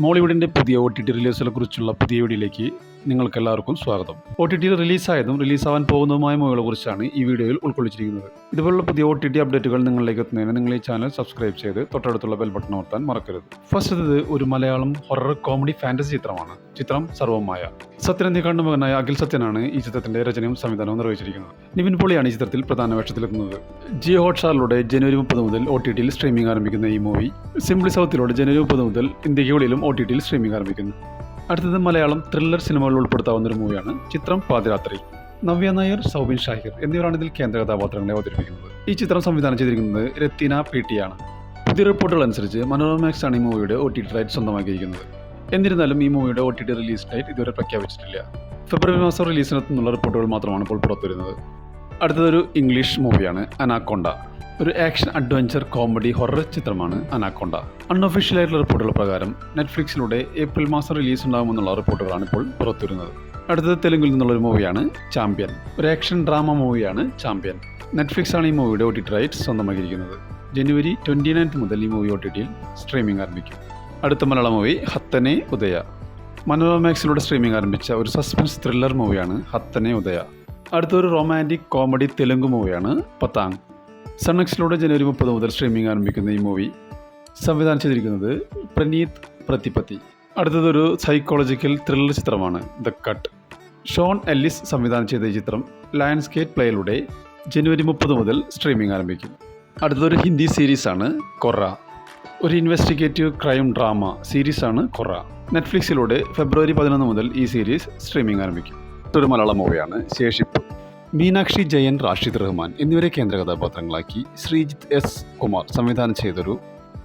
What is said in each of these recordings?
മോളിവുഡിൻ്റെ പുതിയ OTT റിലീസുകളെ കുറിച്ചുള്ള പുതിയ വീഡിയോയിലേക്ക് നിങ്ങൾക്കെല്ലാവർക്കും സ്വാഗതം. OTT റിലീസായതും റിലീസാവാൻ പോകുന്നതുമായ മൂവികളെ കുറിച്ചാണ് ഈ വീഡിയോയിൽ ഉൾക്കൊള്ളിച്ചിരിക്കുന്നത്. ഇതുപോലുള്ള പുതിയ OTT അപ്ഡേറ്റുകൾ നിങ്ങളിലേക്ക് എത്തുന്നതിന് നിങ്ങൾ ഈ ചാനൽ സബ്സ്ക്രൈബ് ചെയ്ത് തൊട്ടടുത്തുള്ള ബെൽ ബട്ടൺ അമർത്താൻ മറക്കരുത്. ഫസ്റ്റ് ഒരു മലയാളം ഹൊറർ കോമഡി ഫാന്റസി ചിത്രമാണ്. ചിത്രം സർവമായ. സത്യനന്ദിക്കാടിന്റെ മകനായ അഖിൽ സത്യനാണ് ഈ ചിത്രത്തിന്റെ രചനയും സംവിധാനവും നിർവഹിച്ചിരിക്കുന്നത്. നിവിൻ പോളിയാണ് ഈ ചിത്രത്തിൽ പ്രധാന വേഷത്തിലെത്തുന്നത്. ജിയോ ഹോട്ട്സ്റ്റാറിലൂടെ ജനുവരി 30 മുതൽ OTTയിൽ സ്ട്രീമിംഗ് ആരംഭിക്കുന്ന ഈ മൂവി സിംപ്ലി സൗത്തിലൂടെ ജനുവരി 30 മുതൽ ഇന്ത്യക്ക് വെളിയിലും OTTയിൽ സ്ട്രീമിംഗ് ആരംഭിക്കുന്നു. അടുത്തത് മലയാളം ത്രില്ലർ സിനിമകളിൽ ഉൾപ്പെടുത്താവുന്ന ഒരു മൂവിയാണ് ചിത്രം പാതിരാത്രി. നവ്യ നായർ, സൗബിൻ ഷാഹിർ എന്നിവരാണ് ഇതിൽ കേന്ദ്ര കഥാപാത്രങ്ങളെ അവതരിപ്പിക്കുന്നത്. ഈ ചിത്രം സംവിധാനം ചെയ്തിരിക്കുന്നത് രത്തിന PT ആണ്. പുതിയ റിപ്പോർട്ടുകൾ അനുസരിച്ച് മനോരമ മാക്സ് ആണ് ഈ മൂവിയുടെ OTT റൈറ്റ് സ്വന്തമാക്കിയിരിക്കുന്നത്. എന്നിരുന്നാലും ഈ മൂവിയുടെ OTT റിലീസ് ഡേറ്റ് ഇതുവരെ പ്രഖ്യാപിച്ചിട്ടില്ല. ഫെബ്രുവരി മാസം റിലീസിനെത്തുന്നുള്ള റിപ്പോർട്ടുകൾ മാത്രമാണ് ഇപ്പോൾ പുറത്തുവരുന്നത്. അടുത്തതൊരു ഇംഗ്ലീഷ് മൂവിയാണ് അനാക്കോണ്ട. ഒരു ആക്ഷൻ അഡ്വഞ്ചർ കോമഡി ഹൊറർ ചിത്രമാണ് അനാക്കോണ്ട. അൺഒഫീഷ്യൽ ആയിട്ടുള്ള റിപ്പോർട്ടുകൾ പ്രകാരം നെറ്റ്ഫ്ലിക്സിലൂടെ ഏപ്രിൽ മാസം റിലീസ് ഉണ്ടാകുമെന്നുള്ള റിപ്പോർട്ടുകളാണ് ഇപ്പോൾ പുറത്തുവരുന്നത്. അടുത്തത് തെലുങ്കിൽ നിന്നുള്ള ഒരു മൂവിയാണ് ചാമ്പ്യൻ. ഒരു ആക്ഷൻ ഡ്രാമ മൂവിയാണ് ചാമ്പ്യൻ. നെറ്റ്ഫ്ലിക്സ് ആണ് ഈ മൂവിയുടെ OTT റൈറ്റ്സ് സ്വന്തമാക്കിയിരിക്കുന്നത്. ജനുവരി 29 മുതൽ ഈ മൂവി OTTയിൽ സ്ട്രീമിംഗ് ആരംഭിക്കും. അടുത്ത മലയാള മൂവി ഹത്തനെ ഉദയ. മനോരമ മാക്സിലൂടെ സ്ട്രീമിംഗ് ആരംഭിച്ച ഒരു സസ്പെൻസ് ത്രില്ലർ മൂവിയാണ് ഹത്തനെ ഉദയ. അടുത്തൊരു റൊമാൻറ്റിക് കോമഡി തെലുങ്ക് മൂവിയാണ് പത്താങ്. സൺനെക്സിലൂടെ ജനുവരി 30 മുതൽ സ്ട്രീമിംഗ് ആരംഭിക്കുന്ന ഈ മൂവി സംവിധാനം ചെയ്തിരിക്കുന്നത് പ്രണീത് പ്രതിപതി. അടുത്തതൊരു സൈക്കോളജിക്കൽ ത്രില്ലർ ചിത്രമാണ് ദ കട്ട്. ഷോൺ എല്ലിസ് സംവിധാനം ചെയ്ത ഈ ചിത്രം ലയൺസ്ഗേറ്റ് പ്ലേയിലൂടെ ജനുവരി 30 മുതൽ സ്ട്രീമിംഗ് ആരംഭിക്കും. അടുത്തൊരു ഹിന്ദി സീരീസാണ് കൊറ. ഒരു ഇൻവെസ്റ്റിഗേറ്റീവ് ക്രൈം ഡ്രാമ സീരീസാണ് കൊറ. നെറ്റ്ഫ്ലിക്സിലൂടെ ഫെബ്രുവരി 11 മുതൽ ഈ സീരീസ് സ്ട്രീമിംഗ് ആരംഭിക്കും. ഒരു മലയാള മൂവിയാണ് ശേഷിപ്പ്. മീനാക്ഷി ജയൻ, റാഷിദ് റഹ്മാൻ എന്നിവരെ കേന്ദ്ര കഥാപാത്രങ്ങളാക്കി ശ്രീജിത്ത് S കുമാർ സംവിധാനം ചെയ്തൊരു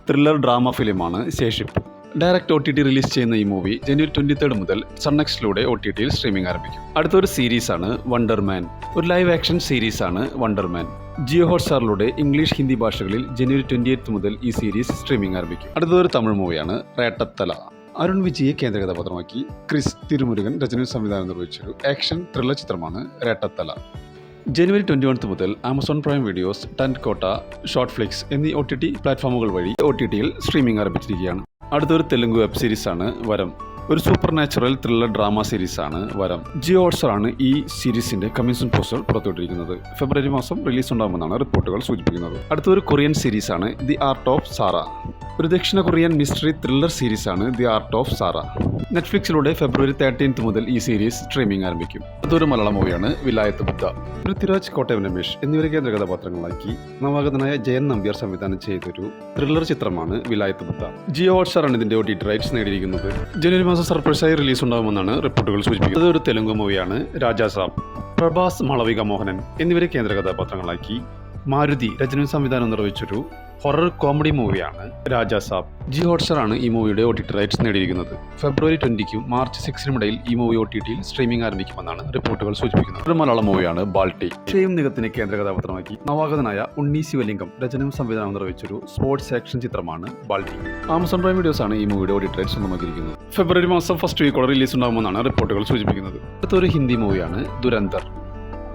ത്രില്ലർ ഡ്രാമ ഫിലിമാണ് ശേഷിപ്പ്. ഡയറക്റ്റ് OTT റിലീസ് ചെയ്യുന്ന ഈ മൂവി ജനുവരി 23 മുതൽ സൺനെക്സിലൂടെ OTTയിൽ സ്ട്രീമിംഗ് ആരംഭിക്കും. അടുത്തൊരു സീരീസാണ് വണ്ടർമാൻ. ഒരു ലൈവ് ആക്ഷൻ സീരീസാണ് വണ്ടർമാൻ. ജിയോ ഹോട്ട്സ്റ്റാറിലൂടെ ഇംഗ്ലീഷ്, ഹിന്ദി ഭാഷകളിൽ ജനുവരി 28 മുതൽ ഈ സീരീസ് സ്ട്രീമിംഗ് ആരംഭിക്കും. അടുത്തൊരു തമിഴ് മൂവിയാണ് റേട്ടത്തല. അരുൺ വിജയെ കേന്ദ്ര കഥാപാത്രമാക്കി ക്രിസ് തിരുമുരുകൻ രചനയും സംവിധാനം നിർവഹിച്ചൊരു ആക്ഷൻ ത്രില്ലർ ചിത്രമാണ് റേട്ടത്തല. ജനുവരി 21 മുതൽ ആമസോൺ പ്രൈം വീഡിയോസ്, ടെന്റ് കോട്ട, ഷോർട്ട് ഫ്ലിക്സ് എന്നീ OTT പ്ലാറ്റ്ഫോമുകൾ വഴി OTTയിൽ സ്ട്രീമിംഗ് ആരംഭിച്ചിരിക്കുകയാണ്. അടുത്തൊരു തെലുങ്ക് വെബ് സീരീസാണ് വരം. ഒരു സൂപ്പർ നാച്ചുറൽ ത്രില്ലർ ഡ്രാമ സീരീസാണ് വരം. ജിയോ ഹോട്ട്സ്റ്റാർ ആണ് ഈ സീരീസിന്റെ കമ്മീഷൻ പോസ്റ്റർ പുറത്തുവിട്ടിരിക്കുന്നത്. ഫെബ്രുവരി മാസം റിലീസ് ഉണ്ടാകുമെന്നാണ് റിപ്പോർട്ടുകൾ സൂചിപ്പിക്കുന്നത്. അടുത്തൊരു കൊറിയൻ സീരീസാണ് ദി ആർട്ട് ഓഫ് സാറ. ഒരു ദക്ഷിണ കൊറിയൻ മിസ്റ്ററി ത്രില്ലർ സീരീസാണ് ദി ആർട്ട് ഓഫ് സാറ. നെറ്റ്ഫ്ലിക്സിലൂടെ ഫെബ്രുവരി 13 മുതൽ ഈ സീരീസ് സ്ട്രീമിംഗ് ആരംഭിക്കും. അതൊരു മലയാള മൂവിയാണ് വിലായത്ത് ബുദ്ധ. പൃഥ്വിരാജ്, കോട്ടയം രമേശ് എന്നിവരെ കേന്ദ്ര കഥാപാത്രങ്ങളാക്കി നവാഗതനായ ജയൻ നമ്പ്യാർ സംവിധാനം ചെയ്തൊരു ത്രില്ലർ ചിത്രമാണ് വിലായത്ത് ബുദ്ധ. ജിയോ ഹോട്ട്സ്റ്റാർ ആണ് ഇതിന്റെ OTT റൈറ്റ്സ് നേടിയിരിക്കുന്നത്. ജനുവരി മാസം സർപ്രൈസായി റിലീസ് ഉണ്ടാകുമെന്നാണ് റിപ്പോർട്ടുകൾ സൂചിപ്പിക്കുന്നത്. അതൊരു തെലുങ്ക് മൂവിയാണ് രാജാ സാബ്. പ്രഭാസ്, മാളവിക മോഹനൻ എന്നിവരെ കേന്ദ്ര കഥാപാത്രങ്ങളാക്കി മാരുതി രചനയും സംവിധാനം നിർവഹിച്ചൊരു ഹൊറർ കോമഡി മൂവിയാണ് രാജാ സാബ്. ജിയോ ഹോട്ട്സ്റ്റാർ ആണ് ഈ മൂവിയുടെ OTT റൈറ്റ്സ് നേടിയിരിക്കുന്നത്. ഫെബ്രുവരി 20 മാർച്ച് 6 ഇടയിൽ ഈ മൂവി OTTയിൽ സ്ട്രീമിംഗ് ആരംഭിക്കുമെന്നാണ് റിപ്പോർട്ടുകൾ സൂചിപ്പിക്കുന്നത്. ഒരു മലയാള മൂവിയാണ് ബാൾട്ടി. ഷെയും നികത്തിനെ കേന്ദ്ര കഥാപാത്രമാക്കി നവാഗതനായ ഉണ്ണി ശിവലിംഗം രചനയും സംവിധാനം നിർവഹിച്ചൊരു സ്പോർട്സ് ആക്ഷൻ ചിത്രമാണ് ബാൾട്ടി. ആമസോൺ പ്രൈം വീഡിയോസ് ആണ് ഈ മൂവിയുടെ OTT റൈറ്റ്സ് സ്വന്തമാക്കിയിരിക്കുന്നത്. ഫെബ്രുവരി മാസം ഫസ്റ്റ് വീക്കോടെ റിലീസ് ഉണ്ടാകുമെന്നാണ് റിപ്പോർട്ടുകൾ സൂചിപ്പിക്കുന്നത്. അടുത്തൊരു ഹിന്ദി മൂവിയാണ് ദുരന്തർ.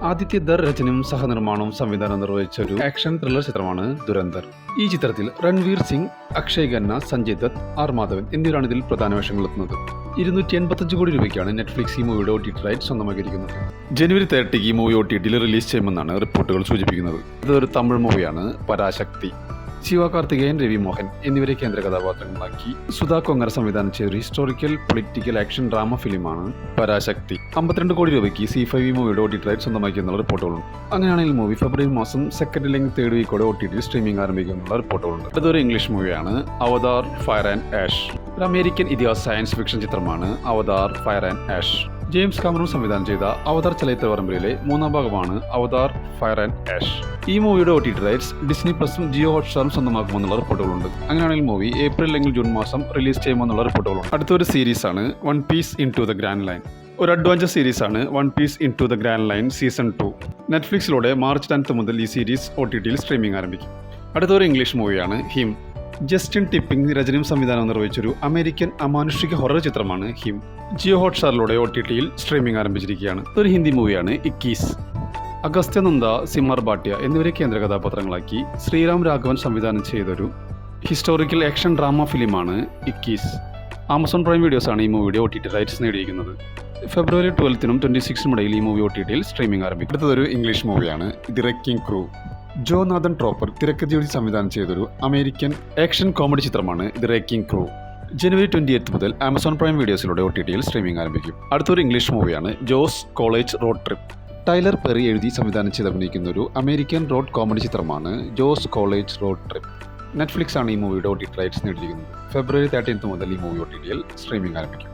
ആദിത്യ ദർ രചനയും സഹനിർമ്മാണവും സംവിധാനം നിർവഹിച്ച ഒരു ആക്ഷൻ ത്രില്ലർ ചിത്രമാണ് ദുരന്തർ. ഈ ചിത്രത്തിൽ രൺവീർ സിംഗ്, അക്ഷയ് ഖന്ന, സഞ്ജയ് ദത്ത്, R മാധവൻ എന്നിവരാണ് ഇതിൽ പ്രധാന വേഷങ്ങളെത്തുന്നത്. 285 കോടി രൂപയ്ക്കാണ് നെറ്റ്ഫ്ലിക്സ് ഈ മൂവിയുടെ OTT റൈറ്റ് സ്വന്തമാക്കിയിരിക്കുന്നത്. ജനുവരി 30 ഈ മൂവി OTTയിൽ റിലീസ് ചെയ്യുമെന്നാണ് റിപ്പോർട്ടുകൾ സൂചിപ്പിക്കുന്നത്. ഇതൊരു തമിഴ് മൂവിയാണ് പരാശക്തി. ശിവകാർത്തികേയൻ, രവി മോഹൻ എന്നിവരെ കേന്ദ്ര കഥാപാത്രങ്ങളാക്കി സുധാ കൊങ്ങര സംവിധാനം ചെയ്ത ഒരു ഹിസ്റ്റോറിക്കൽ പൊളിറ്റിക്കൽ ആക്ഷൻ ഡ്രാമ ഫിലിമാണ് പരാശക്തി. 52 കോടി രൂപയ്ക്ക് C5 ഈ മൂവിയുടെ OTT റൈറ്റ് സ്വന്തമാക്കിയെന്നുള്ള റിപ്പോർട്ടുകളുണ്ട്. അങ്ങനെയാണെങ്കിൽ മൂവി ഫെബ്രുവരി മാസം സെക്കൻഡ് അല്ലെങ്കിൽ തേർഡ് വീക്കോടെ OTTയിൽ സ്ട്രീമിംഗ് ആരംഭിക്കുമെന്നുള്ള റിപ്പോർട്ടുകളുണ്ട്. അടുത്തൊരു ഇംഗ്ലീഷ് മൂവിയാണ് അവതാർ ഫയർ ആൻഡ് ആഷ്. ഒരു അമേരിക്കൻ ഇതിഹാസ സയൻസ് ഫിക്ഷൻ ചിത്രമാണ് Avatar Fire and Ash. James Cameron സംവിധാനം ചെയ്ത അവതാർ ചലച്ചിത്ര പരമ്പരയിലെ 3ാം ഭാഗമാണ് അവതാർ ഫയർ ആൻഡ് ആഷ്. ഈ മൂവിയുടെ OTT റൈറ്റ്സ് ഡിസ്നി പ്ലസും ജിയോ ഹോട്ട്സ്റ്റാറും സ്വന്തമാക്കുമെന്നുള്ള റിപ്പോർട്ടുകളുണ്ട്. അങ്ങനെയാണെങ്കിൽ മൂവി ഏപ്രിൽ അല്ലെങ്കിൽ ജൂൺ മാസം റിലീസ് ചെയ്യുമെന്നുള്ള റിപ്പോർട്ടുകളുണ്ട്. അടുത്തൊരു സീരീസാണ് One Piece into the Grand Line. ഒരു അഡ്വഞ്ചർ സീരീസാണ് One Piece into the Grand Line season 2. നെറ്റ്ഫ്ലിക്സിലൂടെ മാർച്ച് 10 മുതൽ ഈ സീരീസ് OTTയിൽ സ്ട്രീമിംഗ് ആരംഭിക്കും. അടുത്തൊരു ഇംഗ്ലീഷ് മൂവിയാണ് ഹിം. ജസ്റ്റിൻ ടിപ്പിംഗ് രചനയും സംവിധാനം നിർവഹിച്ചൊരു അമേരിക്കൻ അമാനുഷിക ഹൊറർ ചിത്രമാണ് ഹിം. ജിയോ ഹോട്ട്സ്റ്റാറിലൂടെ OTTയിൽ സ്ട്രീമിംഗ് ആരംഭിച്ചിരിക്കുകയാണ്. ഒരു ഹിന്ദി മൂവിയാണ് ഇക്കീസ്. അഗസ്ത്യ നന്ദ, സിമർ ഭാട്ടിയ എന്നിവരെ കേന്ദ്ര കഥാപാത്രങ്ങളാക്കി ശ്രീറാം രാഘവൻ സംവിധാനം ചെയ്തൊരു ഹിസ്റ്റോറിക്കൽ ആക്ഷൻ ഡ്രാമ ഫിലിമാണ് ഇക്കീസ്. ആമസോൺ പ്രൈം വീഡിയോസാണ് ഈ മൂവിയുടെ OTT റൈറ്റ്സ് നേടിയിരിക്കുന്നത്. ഫെബ്രുവരി 12-നും 26-നും ഇടയിൽ ഈ മൂവി OTTയിൽ സ്ട്രീമിംഗ് ആരംഭിക്കും. അടുത്തതൊരു ഇംഗ്ലീഷ് മൂവിയാണ് the wrecking crew. Jonathan Tropper തിരക്കഥയെഴുതി സംവിധാനം ചെയ്തൊരു അമേരിക്കൻ ആക്ഷൻ കോമഡി ചിത്രമാണ് ദി റെക്കിംഗ് ക്രൂ. ജനുവരി 28 മുതൽ ആമസോൺ പ്രൈം വീഡിയോസിലൂടെ OTTയിൽ സ്ട്രീമിംഗ് ആരംഭിക്കും. അടുത്തൊരു ഇംഗ്ലീഷ് മൂവിയാണ് Joe's College Road Trip. Tyler Perry എഴുതി സംവിധാനം ചെയ്ത് അഭിനയിക്കുന്ന ഒരു അമേരിക്കൻ റോഡ് കോമഡി ചിത്രമാണ് Joe's College Road Trip. Netflix ആണ് ഈ മൂവിയുടെ OTT റൈറ്റ്സ് നേടിയിരിക്കുന്നത്. ഫെബ്രുവരി 13 മുതൽ ഈ മൂവി OTTയിൽ സ്ട്രീമിംഗ് ആരംഭിക്കും.